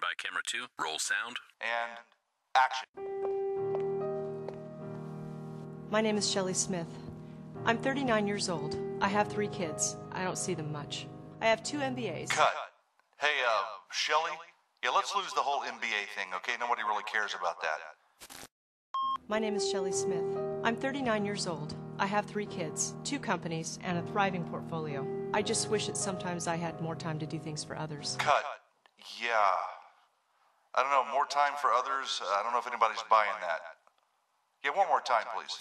Stand by, camera 2. Roll sound. And action. My name is Shelley Smith. I'm 39 years old. I have 3 kids. I don't see them much. I have 2 MBAs. Cut. Hey, Shelley? Yeah, let's lose the whole MBA thing, okay? Nobody really cares about that. My name is Shelley Smith. I'm 39 years old. I have 3 kids, 2 companies, and a thriving portfolio. I just wish that sometimes I had more time to do things for others. Cut. Yeah. I don't know, more time for others? I don't know if anybody's buying that. Yeah, one more time, please.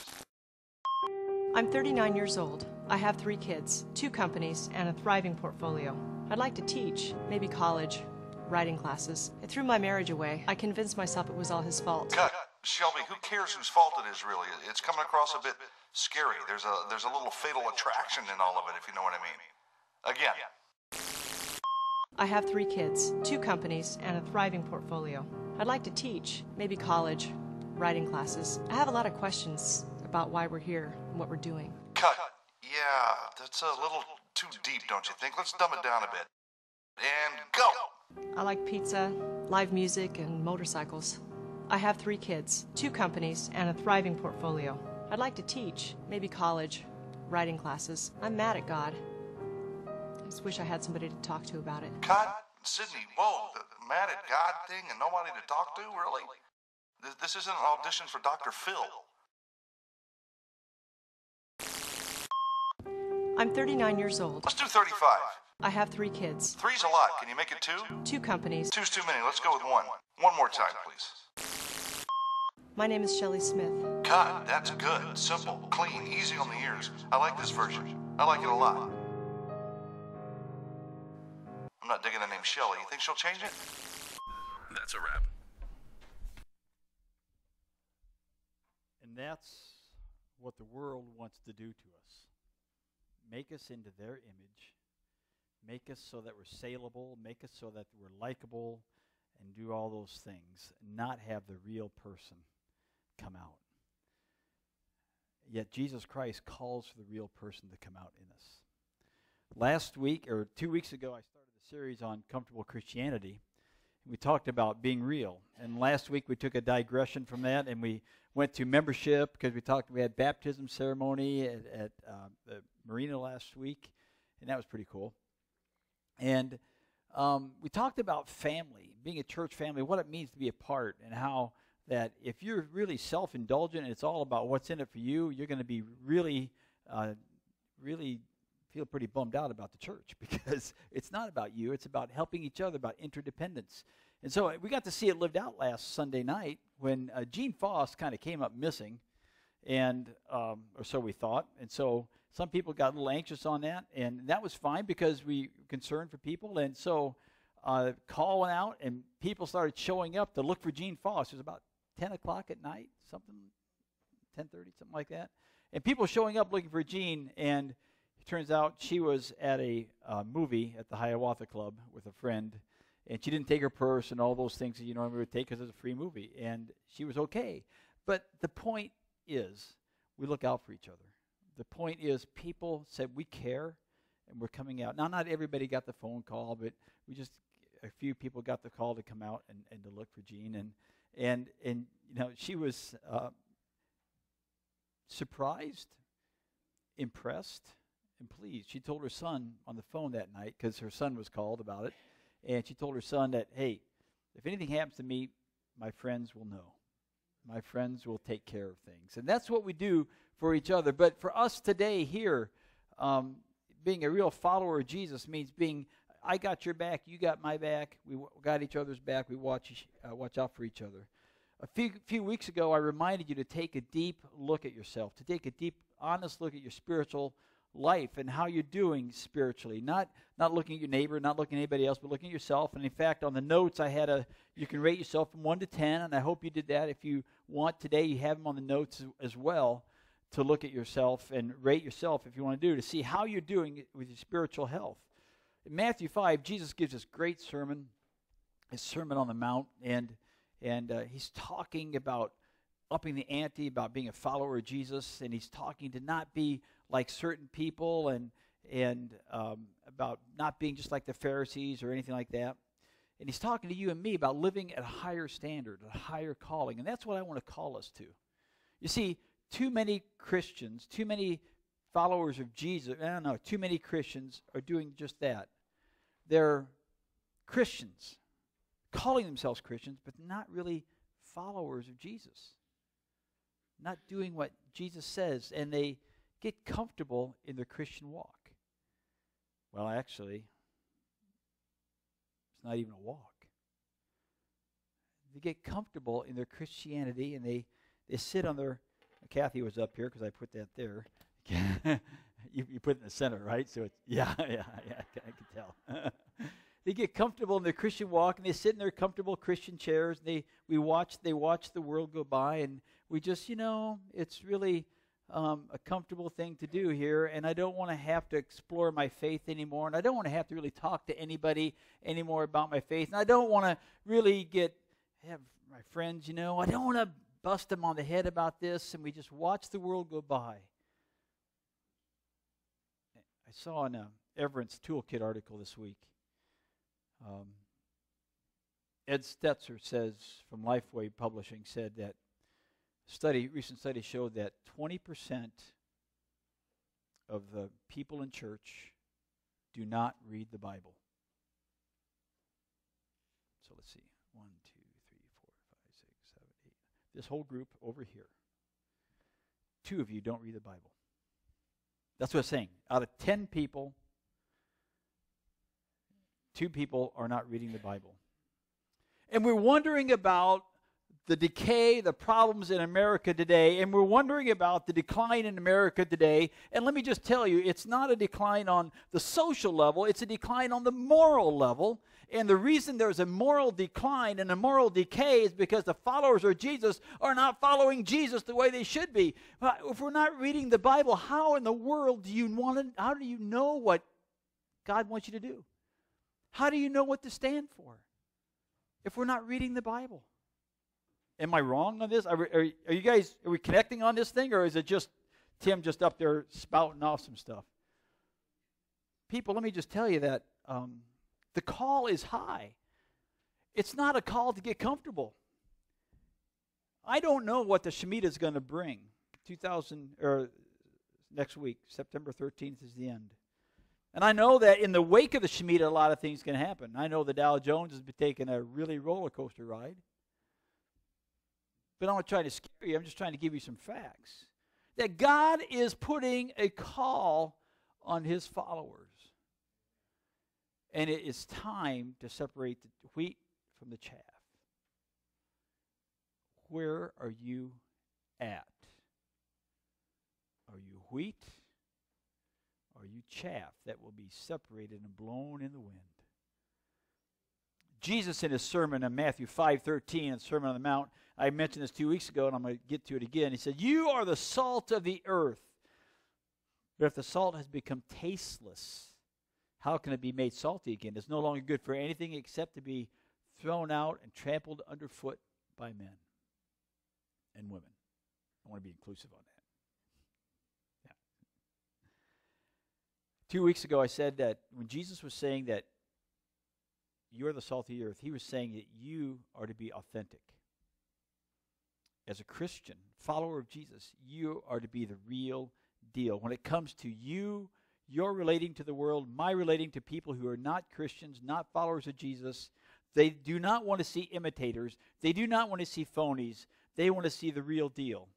I'm 39 years old. I have 3 kids, 2 companies, and a thriving portfolio. I'd like to teach, maybe college, writing classes. And threw my marriage away. I convinced myself it was all his fault. Cut. Shelby, who cares whose fault it is, really? It's coming across a bit scary. There's a little fatal attraction in all of it, if you know what I mean. Again. I have 3 kids, 2 companies, and a thriving portfolio. I'd like to teach, maybe college, writing classes. I have a lot of questions about why we're here and what we're doing. Cut. Yeah, that's a little too deep, don't you think? Let's dumb it down a bit. And go! I like pizza, live music, and motorcycles. I have 3 kids, 2 companies, and a thriving portfolio. I'd like to teach, maybe college, writing classes. I'm mad at God. I just wish I had somebody to talk to about it. Cut. Sydney, whoa, the mad at God thing and nobody to talk to, really? This isn't an audition for Dr. Phil. I'm 39 years old. Let's do 35. I have 3 kids. 3's a lot. Can you make it 2? 2 companies. 2's too many. Let's go with 1. One more time, please. My name is Shelley Smith. God, that's good. Simple, clean, easy on the ears. I like this version. I like it a lot. I'm not digging the name Shelley. You think she'll change it? That's a wrap. And that's what the world wants to do to us. Make us into their image. Make us so that we're saleable. Make us so that we're likable and do all those things. Not have the real person come out. Yet Jesus Christ calls for the real person to come out in us. Last week, or 2 weeks ago, I started a series on comfortable Christianity. We talked about being real. And last week we took a digression from that and we went to membership because we had baptism ceremony at the marina last week, and that was pretty cool. And we talked about family, being a church family, what it means to be a part, and how that if you're really self-indulgent and it's all about what's in it for you, you're going to be really feel pretty bummed out about the church because it's not about you. It's about helping each other, about interdependence. And so we got to see it lived out last Sunday night when Gene Foss kind of came up missing, and or so we thought. And so some people got a little anxious on that, and that was fine because we were concerned for people. And so call went out, and people started showing up to look for Gene Foss. It was about 10 o'clock at night, 10:30, something like that. And people showing up looking for Gene, and it turns out she was at a movie at the Hiawatha Club with a friend, and she didn't take her purse and all those things that you normally would take because it's a free movie, and she was okay. But the point is, we look out for each other. The point is, people said, we care, and we're coming out. Now, not everybody got the phone call, but a few people got the call to come out and to look for Jean, and you know, she was surprised, impressed, and pleased. She told her son on the phone that night, because her son was called about it, and she told her son that, hey, if anything happens to me, my friends will know. My friends will take care of things. And that's what we do for each other. But for us today here, being a real follower of Jesus means being, I got your back, you got my back, we got each other's back, we watch out for each other. A few weeks ago, I reminded you to take a deep look at yourself, to take a deep, honest look at your spiritual life and how you're doing spiritually. Not looking at your neighbor, not looking at anybody else, but looking at yourself. And in fact, on the notes, I had you can rate yourself from 1 to 10, and I hope you did that. If you want today, you have them on the notes as well to look at yourself and rate yourself if you want to do, to see how you're doing with your spiritual health. In Matthew 5, Jesus gives this great sermon, his Sermon on the Mount, and he's talking about upping the ante, about being a follower of Jesus, and he's talking to not be like certain people and about not being just like the Pharisees or anything like that. And he's talking to you and me about living at a higher standard, a higher calling. And that's what I want to call us to. You see, too many Christians, too many followers of Jesus, I don't know, too many Christians are doing just that. They're Christians, calling themselves Christians, but not really followers of Jesus. Not doing what Jesus says, and they get comfortable in their Christian walk. Well, actually, it's not even a walk. They get comfortable in their Christianity, and they sit on their... Kathy was up here because I put that there. you put it in the center, right? So it's... Yeah, I can tell. They get comfortable in their Christian walk, and they sit in their comfortable Christian chairs. They watch the world go by, and we just, it's really a comfortable thing to do here, and I don't want to have to explore my faith anymore, and I don't want to have to really talk to anybody anymore about my faith, and I don't want to really have my friends, I don't want to bust them on the head about this, and we just watch the world go by. I saw an Everence Toolkit article this week. Ed Stetzer says, from Lifeway Publishing, said that recent study showed that 20% of the people in church do not read the Bible. So let's see. 1, 2, 3, 4, 5, 6, 7, 8. This whole group over here. 2 of you don't read the Bible. That's what it's saying. Out of 10 people, 2 people are not reading the Bible. And we're wondering about the decay, the problems in America today, and we're wondering about the decline in America today. And let me just tell you, it's not a decline on the social level, it's a decline on the moral level. And the reason there's a moral decline and a moral decay is because the followers of Jesus are not following Jesus the way they should be. If we're not reading the Bible, how in the world do you know what God wants you to do? How do you know what to stand for if we're not reading the Bible? Am I wrong on this? Are we connecting on this thing, or is it just Tim just up there spouting off some stuff? People, let me just tell you that the call is high. It's not a call to get comfortable. I don't know what the Shemitah is going to bring. Next week, September 13th is the end. And I know that in the wake of the Shemitah, a lot of things can happen. I know the Dow Jones has been taking a really roller coaster ride. But I'm not trying to scare you. I'm just trying to give you some facts. That God is putting a call on his followers. And it is time to separate the wheat from the chaff. Where are you at? Are you wheat? Or are you chaff that will be separated and blown in the wind? Jesus in his sermon in Matthew 5:13, the Sermon on the Mount, I mentioned this 2 weeks ago, and I'm going to get to it again. He said, "You are the salt of the earth. But if the salt has become tasteless, how can it be made salty again? It's no longer good for anything except to be thrown out and trampled underfoot by men and women." I want to be inclusive on that. Yeah. 2 weeks ago, I said that when Jesus was saying that you're the salt of the earth, he was saying that you are to be authentic. As a Christian, follower of Jesus, you are to be the real deal. When it comes to you, you're relating to the world, my relating to people who are not Christians, not followers of Jesus. They do not want to see imitators. They do not want to see phonies. They want to see the real deal.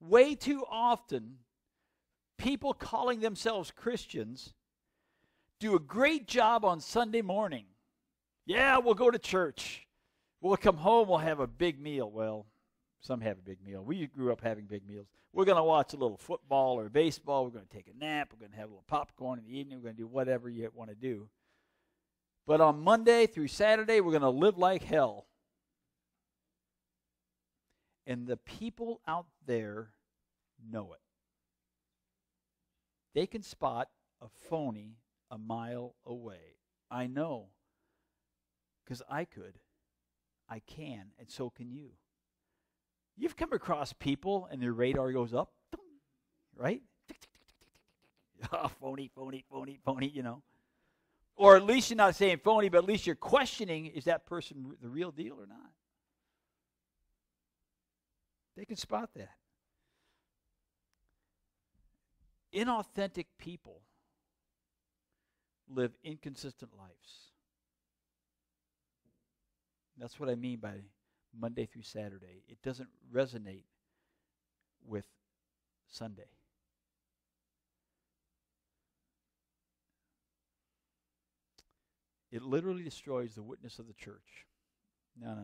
Way too often, people calling themselves Christians do a great job on Sunday morning. Yeah, we'll go to church. We'll come home, we'll have a big meal. Well, some have a big meal. We grew up having big meals. We're going to watch a little football or baseball. We're going to take a nap. We're going to have a little popcorn in the evening. We're going to do whatever you want to do. But on Monday through Saturday, we're going to live like hell. And the people out there know it. They can spot a phony a mile away. I know. Because I could. I can. And so can you. You've come across people and their radar goes up, right? Oh, phony, phony, phony, phony, Or at least you're not saying phony, but at least you're questioning, is that person the real deal or not? They can spot that. Inauthentic people live inconsistent lives. That's what I mean by Monday through Saturday. It doesn't resonate with Sunday. It literally destroys the witness of the church. No.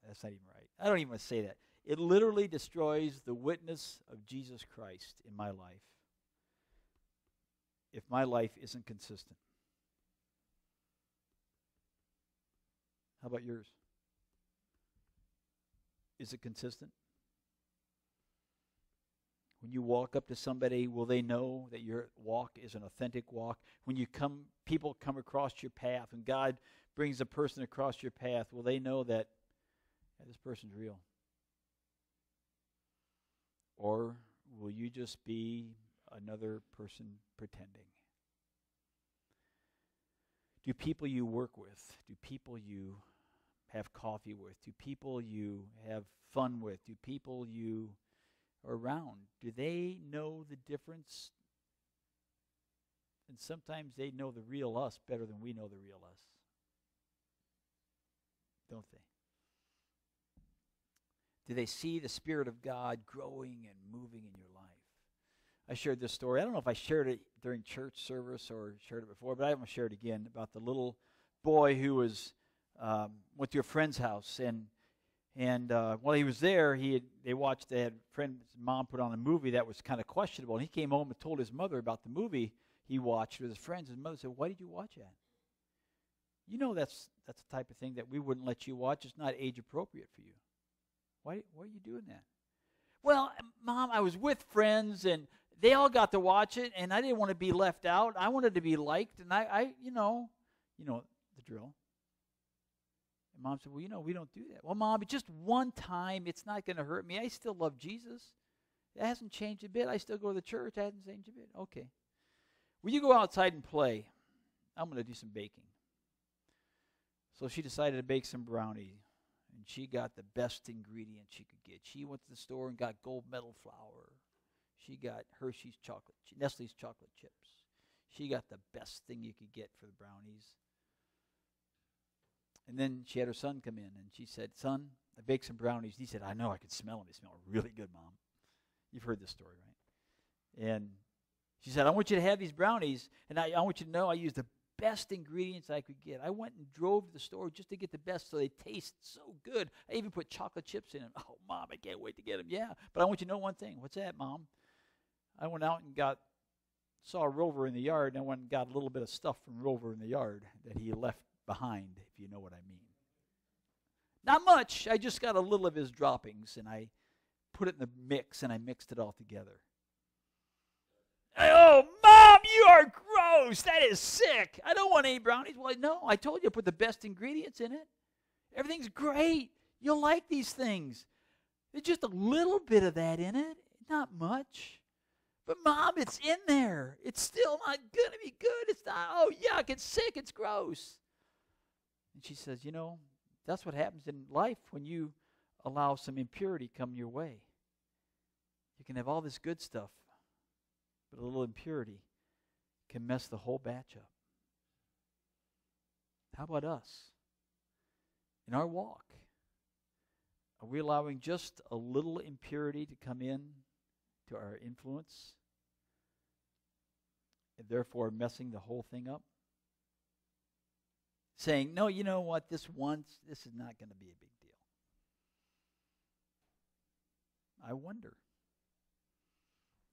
That's not even right. I don't even want to say that. It literally destroys the witness of Jesus Christ in my life if my life isn't consistent. How about yours? Is it consistent? When you walk up to somebody, will they know that your walk is an authentic walk? When people come across your path, and God brings a person across your path, will they know that this person's real? Or will you just be another person pretending? Do people you work with, do people you have coffee with, do people you have fun with, do people you are around, do they know the difference? And sometimes they know the real us better than we know the real us. Don't they? Do they see the Spirit of God growing and moving in your life? I shared this story. I don't know if I shared it during church service or shared it before, but I want to share it again about the little boy who went to a friend's house, and while he was there, they had friend's mom put on a movie that was kind of questionable, and he came home and told his mother about the movie he watched with his friends. His mother said, "Why did you watch that? You know that's the type of thing that we wouldn't let you watch. It's not age appropriate for you. Why are you doing that?" "Well, Mom, I was with friends, and they all got to watch it, and I didn't want to be left out. I wanted to be liked, and I you know the drill." And Mom said, "Well, we don't do that." "Well, Mom, but just one time, it's not going to hurt me. I still love Jesus. It hasn't changed a bit. I still go to the church. It hasn't changed a bit." "Okay. Will you go outside and play? I'm going to do some baking." So she decided to bake some brownies, and she got the best ingredients she could get. She went to the store and got gold medal flour. She got Hershey's chocolate, Nestle's chocolate chips. She got the best thing you could get for the brownies. And then she had her son come in, and she said, "Son, I baked some brownies." He said, "I know, I could smell them. They smell really good, Mom." You've heard this story, right? And she said, "I want you to have these brownies, and I want you to know I used the best ingredients I could get. I went and drove to the store just to get the best so they taste so good. I even put chocolate chips in them." "Oh, Mom, I can't wait to get them." "Yeah, but I want you to know one thing." "What's that, Mom?" "I went out and saw Rover in the yard, and I went and got a little bit of stuff from Rover in the yard that he left behind, if you know what I mean. Not much. I just got a little of his droppings, and I put it in the mix, and I mixed it all together." "Oh, Mom, you are gross. That is sick. I don't want any brownies." "Well, no, I told you to put the best ingredients in it. Everything's great. You'll like these things. There's just a little bit of that in it, not much. But, Mom, it's in there. It's still not going to be good. It's not, oh, yuck, it's sick, it's gross." And she says, that's what happens in life when you allow some impurity come your way. You can have all this good stuff, but a little impurity can mess the whole batch up. How about us? In our walk, are we allowing just a little impurity to come in to our influence, and therefore messing the whole thing up? Saying, "No, you know what, this is not going to be a big deal." I wonder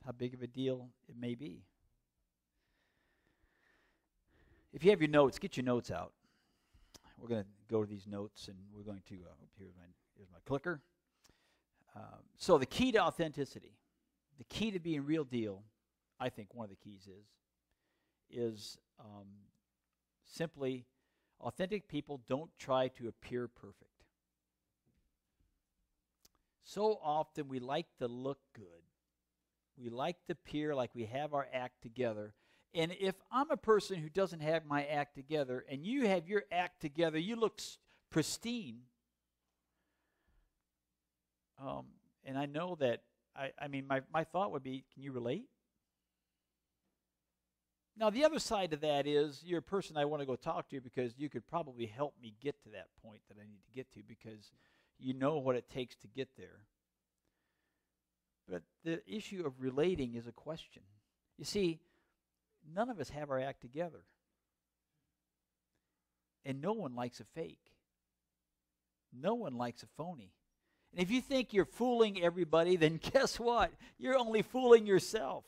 how big of a deal it may be. If you have your notes, get your notes out. We're going to go to these notes, and we're going to, here's my clicker. So the key to authenticity, the key to being real deal, I think one of the keys is simply authentic people don't try to appear perfect. So often we like to look good. We like to appear like we have our act together, And if I'm a person who doesn't have my act together and you have your act together, you look pristine. And I know that, I mean, my thought would be, can you relate? Now, the other side of that is you're a person I want to go talk to because you could probably help me get to that point that I need to get to because you know what it takes to get there. But the issue of relating is a question. You see, none of us have our act together. And no one likes a fake. No one likes a phony. And if you think you're fooling everybody, then guess what? You're only fooling yourself.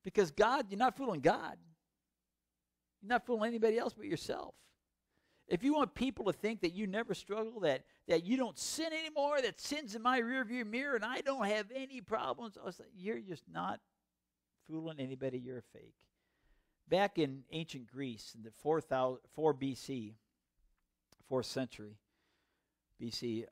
Because God, you're not fooling God. You're not fooling anybody else but yourself. If you want people to think that you never struggle, that you don't sin anymore, that sin's in my rearview mirror and I don't have any problems, you're just not fooling anybody. You're a fake. Back in ancient Greece, in the 4 BC, 4th century BC,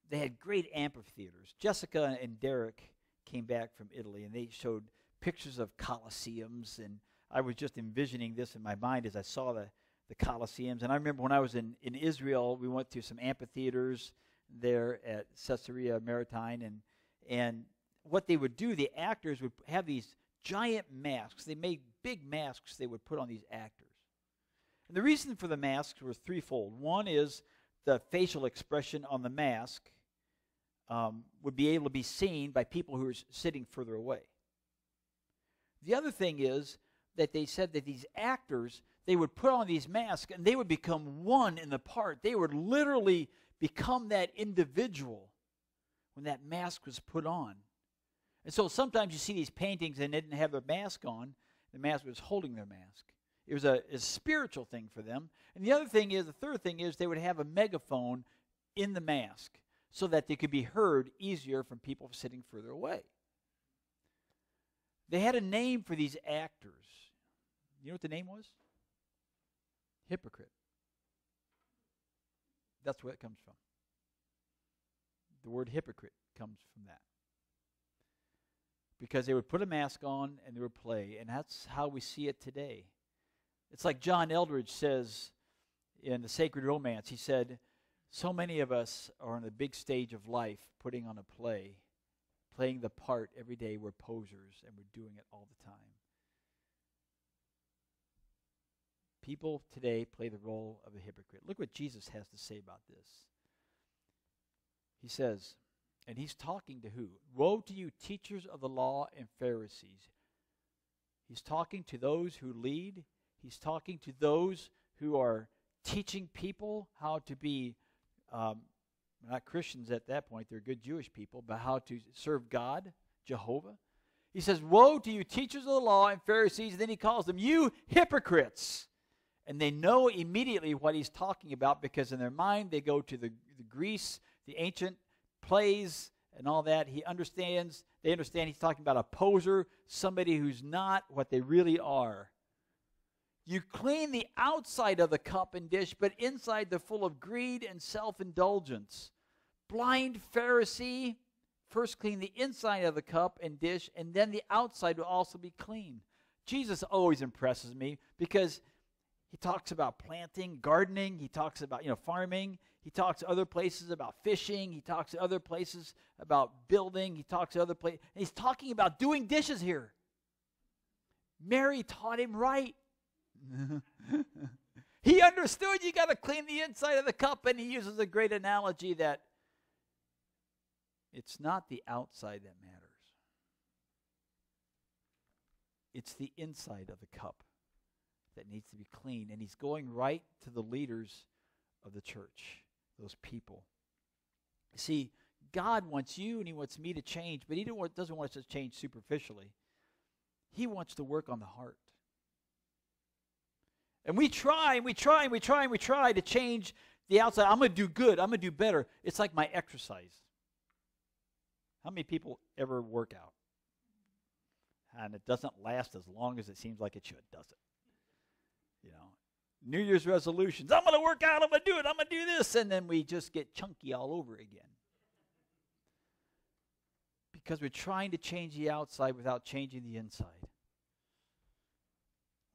they had great amphitheaters. Jessica and Derek came back from Italy, and they showed pictures of Colosseums, and I was just envisioning this in my mind as I saw the Colosseums. And I remember when I was in Israel, we went to some amphitheaters there at Caesarea Maritime, and what they would do, the actors would have these giant masks. They made big masks they would put on these actors. And the reason for the masks was threefold. One is the facial expression on the mask would be able to be seen by people who are sitting further away. The other thing is that they said that these actors, they would put on these masks and they would become one in the part. They would literally become that individual when that mask was put on. And so sometimes you see these paintings and they didn't have their mask on. The mask was holding their mask. It was a spiritual thing for them. And the third thing is they would have a megaphone in the mask so that they could be heard easier from people sitting further away. They had a name for these actors. You know what the name was? Hypocrite. That's where it comes from. The word hypocrite comes from that. Because they would put a mask on and they would play, and that's how we see it today. It's like John Eldridge says in The Sacred Romance. He said, so many of us are on a big stage of life putting on a play, playing the part every day. We're posers, and we're doing it all the time. People today play the role of a hypocrite. Look what Jesus has to say about this. He says, and he's talking to who? Woe to you, teachers of the law and Pharisees. He's talking to those who lead. He's talking to those who are teaching people how to be, not Christians at that point, they're good Jewish people, but how to serve God, Jehovah. He says, woe to you, teachers of the law and Pharisees. And then he calls them, you hypocrites. And they know immediately what he's talking about because in their mind they go to the Greece, the ancient plays and all that. They understand he's talking about a poser, somebody who's not what they really are. You clean the outside of the cup and dish, but inside they're full of greed and self-indulgence. Blind Pharisee, first clean the inside of the cup and dish, and then the outside will also be clean. Jesus always impresses me because he talks about planting, gardening. He talks about, farming. He talks other places about fishing. He talks other places about building. He talks other places. He's talking about doing dishes here. Mary taught him right. He understood you got to clean the inside of the cup, and he uses a great analogy that it's not the outside that matters. It's the inside of the cup that needs to be clean. And he's going right to the leaders of the church, those people. See, God wants you and he wants me to change, but he doesn't want us to change superficially. He wants to work on the heart. And we try to change the outside. I'm going to do good. I'm going to do better. It's like my exercise. How many people ever work out? And it doesn't last as long as it seems like it should, does it? New Year's resolutions. I'm going to work out. I'm going to do it. I'm going to do this. And then we just get chunky all over again. Because we're trying to change the outside without changing the inside.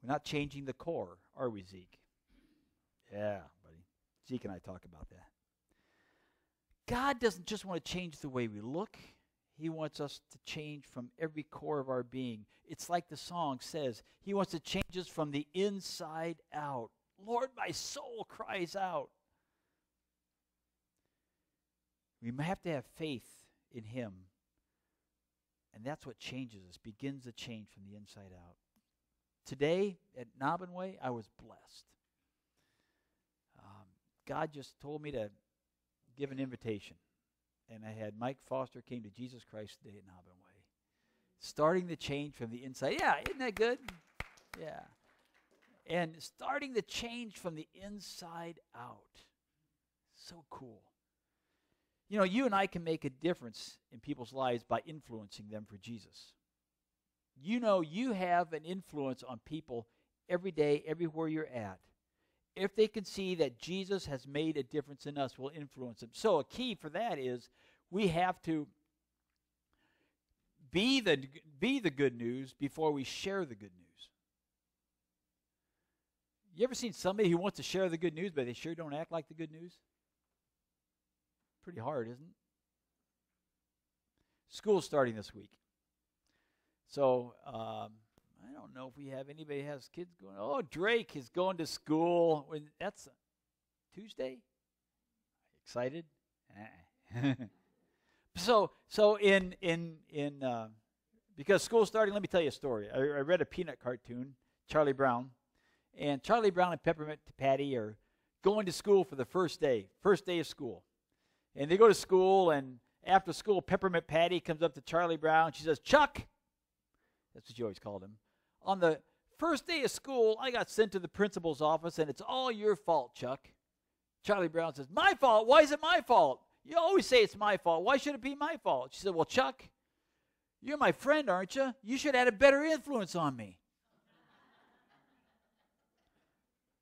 We're not changing the core, are we, Zeke? Yeah, buddy. Zeke and I talk about that. God doesn't just want to change the way we look. He wants us to change from every core of our being. It's like the song says. He wants to change us from the inside out. Lord, my soul cries out. We have to have faith in Him. And that's what changes us, begins to change from the inside out. Today at Nobbinway, I was blessed. God just told me to give an invitation. And I had Mike Foster came to Jesus Christ today at Nobbinway. Starting the change from the inside. Yeah, isn't that good? Yeah. And starting the change from the inside out. So cool. You know, you and I can make a difference in people's lives by influencing them for Jesus. You know, you have an influence on people every day, everywhere you're at. If they can see that Jesus has made a difference in us, we'll influence them. So a key for that is we have to be the good news before we share the good news. You ever seen somebody who wants to share the good news, but they sure don't act like the good news? Pretty hard, isn't it? School's starting this week. So, I don't know if we have anybody who has kids going. Oh, Drake is going to school. That's Tuesday. Excited? So because school's starting, let me tell you a story. I read a Peanut cartoon, Charlie Brown, and Charlie Brown and Peppermint Patty are going to school for the first day of school, and they go to school, and after school, Peppermint Patty comes up to Charlie Brown. She says, "Chuck," that's what she always called him. "On the first day of school, I got sent to the principal's office, and it's all your fault, Chuck." Charlie Brown says, "My fault? Why is it my fault? You always say it's my fault. Why should it be my fault?" She said, "Well, Chuck, you're my friend, aren't you? You should have had a better influence on me."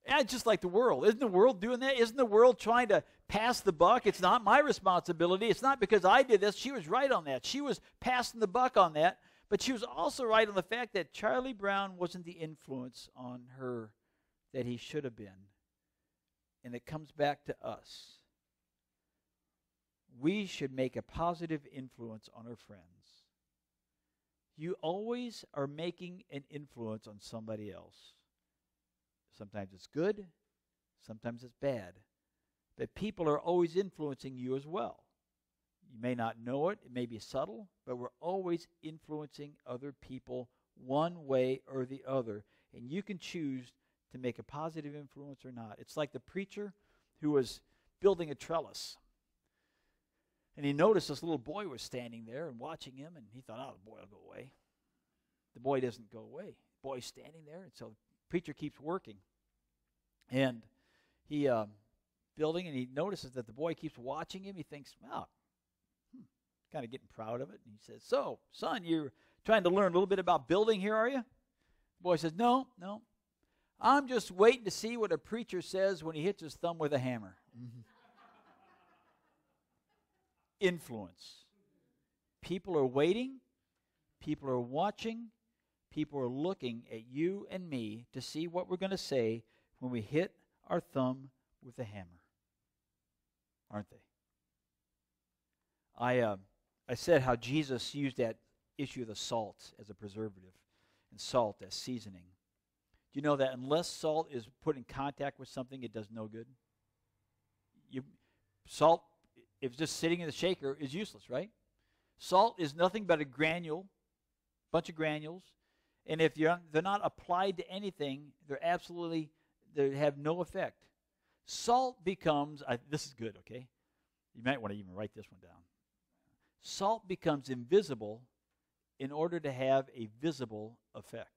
Yeah, just like the world. Isn't the world doing that? Isn't the world trying to pass the buck? It's not my responsibility. It's not because I did this. She was right on that. She was passing the buck on that. But she was also right on the fact that Charlie Brown wasn't the influence on her that he should have been. And it comes back to us. We should make a positive influence on our friends. You always are making an influence on somebody else. Sometimes it's good, sometimes it's bad. But people are always influencing you as well. You may not know it, it may be subtle, but we're always influencing other people one way or the other. And you can choose to make a positive influence or not. It's like the preacher who was building a trellis. And he noticed this little boy was standing there and watching him, and he thought, oh, the boy will go away. The boy doesn't go away. The boy's standing there, and so the preacher keeps working. And he building, and he notices that the boy keeps watching him. He thinks, wow, kind of getting proud of it. And he says, "So, son, you're trying to learn a little bit about building here, are you?" The boy says, No. I'm just waiting to see what a preacher says when he hits his thumb with a hammer." Influence. People are waiting. People are watching. People are looking at you and me to see what we're going to say when we hit our thumb with a hammer. Aren't they? I said how Jesus used that issue of the salt as a preservative and salt as seasoning. Do you know that unless salt is put in contact with something, it does no good? Salt, if it's just sitting in the shaker, is useless, right? Salt is nothing but a bunch of granules, and if they're not applied to anything, they have no effect. Salt becomes, this is good, okay? You might want to even write this one down. Salt becomes invisible in order to have a visible effect.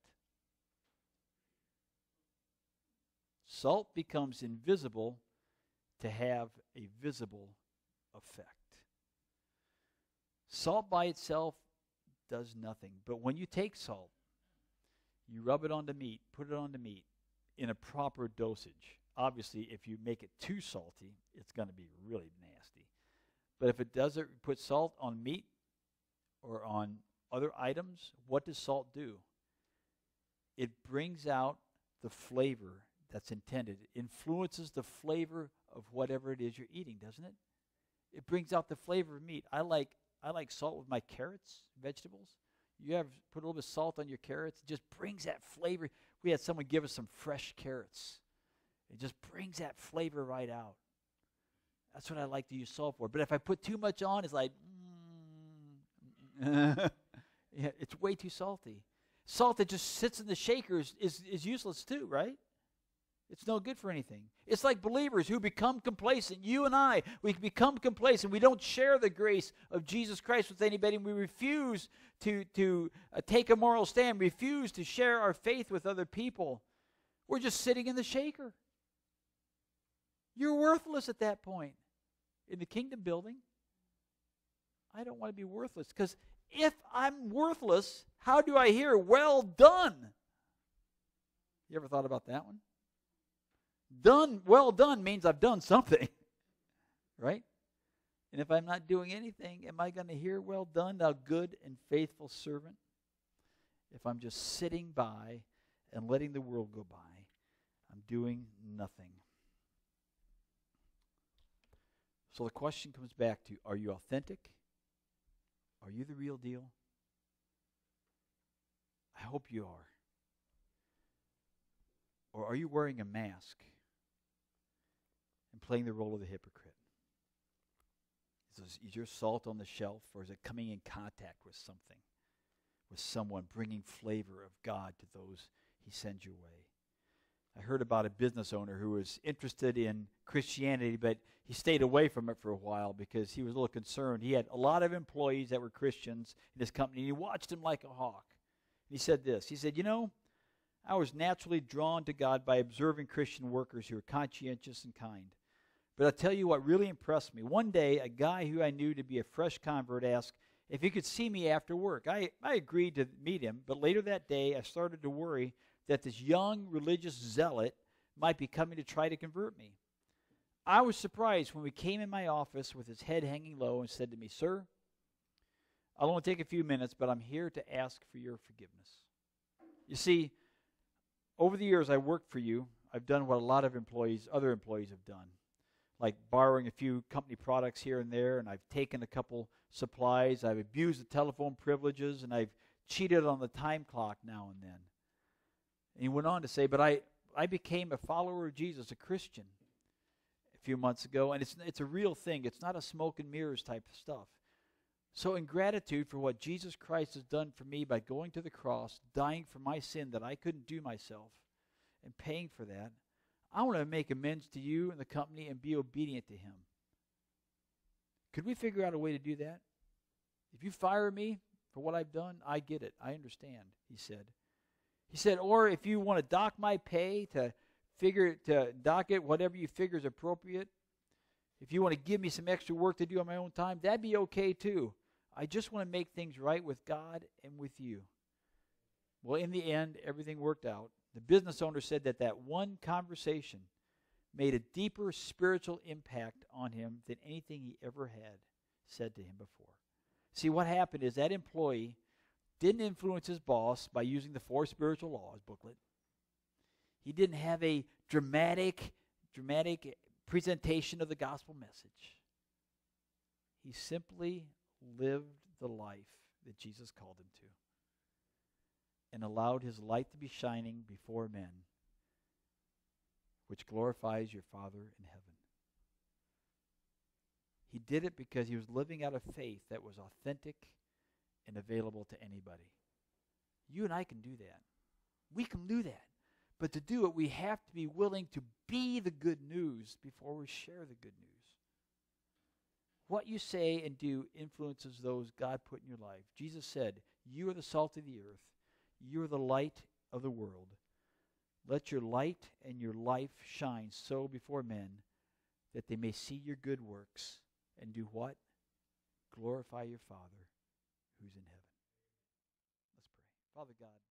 Salt becomes invisible to have a visible effect. Salt by itself does nothing. But when you take salt, you rub it onto meat, put it onto meat in a proper dosage. Obviously, if you make it too salty, it's going to be really nasty. But if it doesn't put salt on meat or on other items, what does salt do? It brings out the flavor that's intended. It influences the flavor of whatever it is you're eating, doesn't it? It brings out the flavor of meat. I like salt with my carrots, vegetables. You ever put a little bit of salt on your carrots? It just brings that flavor. We had someone give us some fresh carrots. It just brings that flavor right out. That's what I like to use salt for. But if I put too much on, it's like, yeah, it's way too salty. Salt that just sits in the shaker is useless too, right? It's no good for anything. It's like believers who become complacent. You and I, we become complacent. We don't share the grace of Jesus Christ with anybody. We refuse to take a moral stand, refuse to share our faith with other people. We're just sitting in the shaker. You're worthless at that point. In the kingdom building, I don't want to be worthless, because if I'm worthless, how do I hear, well done? You ever thought about that one? Well done means I've done something, right? And if I'm not doing anything, am I going to hear, well done, thou good and faithful servant? If I'm just sitting by and letting the world go by, I'm doing nothing. So the question comes back to, are you authentic? Are you the real deal? I hope you are. Or are you wearing a mask and playing the role of the hypocrite? Is your salt on the shelf, or is it coming in contact with something, with someone, bringing flavor of God to those he sends your way? I heard about a business owner who was interested in Christianity, but he stayed away from it for a while because he was a little concerned. He had a lot of employees that were Christians in his company, and he watched them like a hawk. He said this. He said, I was naturally drawn to God by observing Christian workers who are conscientious and kind. But I'll tell you what really impressed me. One day, a guy who I knew to be a fresh convert asked if he could see me after work. I agreed to meet him, but later that day, I started to worry that this young religious zealot might be coming to try to convert me. I was surprised when he came in my office with his head hanging low and said to me, "Sir, I'll only take a few minutes, but I'm here to ask for your forgiveness." You see, over the years I worked for you, I've done what a lot of other employees have done, like borrowing a few company products here and there, and I've taken a couple supplies, I've abused the telephone privileges, and I've cheated on the time clock now and then. And he went on to say, but I became a follower of Jesus, a Christian, a few months ago, and it's a real thing. It's not a smoke and mirrors type of stuff. So in gratitude for what Jesus Christ has done for me by going to the cross, dying for my sin that I couldn't do myself, and paying for that, I want to make amends to you and the company and be obedient to him. Could we figure out a way to do that? If you fire me for what I've done, I get it. I understand, he said. He said, or if you want to dock my pay to dock it, whatever you figure is appropriate, if you want to give me some extra work to do on my own time, that'd be okay too. I just want to make things right with God and with you. Well, in the end, everything worked out. The business owner said that one conversation made a deeper spiritual impact on him than anything he ever had said to him before. See, what happened is that employee didn't influence his boss by using the 4 spiritual laws booklet. He didn't have a dramatic presentation of the gospel message. He simply lived the life that Jesus called him to and allowed his light to be shining before men, which glorifies your Father in heaven. He did it because he was living out a faith that was authentic and available to anybody. You and I can do that. We can do that. But to do it, we have to be willing to be the good news before we share the good news. What you say and do influences those God put in your life. Jesus said, you are the salt of the earth. You are the light of the world. Let your light and your life shine so before men that they may see your good works and do what? Glorify your Father who's in heaven. Let's pray. Father God.